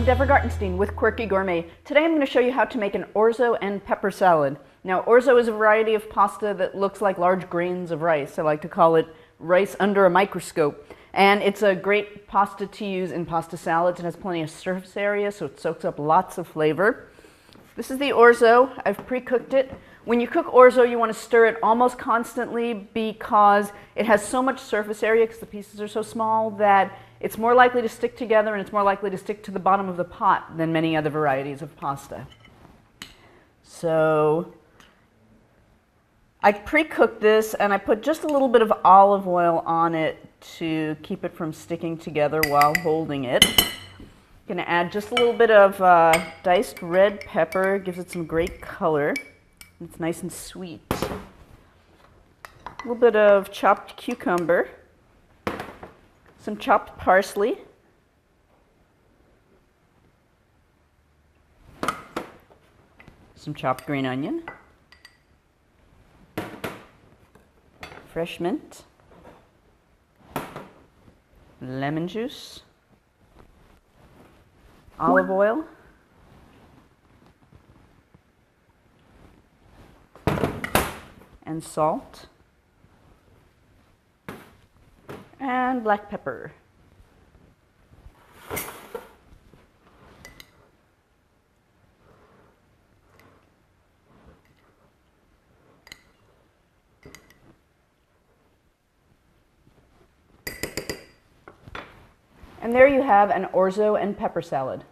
I'm Deborah Gartenstein with Quirky Gourmet. Today I'm going to show you how to make an orzo and pepper salad. Now, orzo is a variety of pasta that looks like large grains of rice. I like to call it rice under a microscope. And it's a great pasta to use in pasta salads. It has plenty of surface area, so it soaks up lots of flavor. This is the orzo. I've pre-cooked it. When you cook orzo, you want to stir it almost constantly because it has so much surface area because the pieces are so small that it's more likely to stick together and it's more likely to stick to the bottom of the pot than many other varieties of pasta. So I pre-cooked this and I put just a little bit of olive oil on it to keep it from sticking together while holding it. I'm going to add just a little bit of diced red pepper. It gives it some great color. It's nice and sweet. A little bit of chopped cucumber. Some chopped parsley. Some chopped green onion. Fresh mint. Lemon juice. Olive oil. And salt. And black pepper. And there you have an orzo and pepper salad.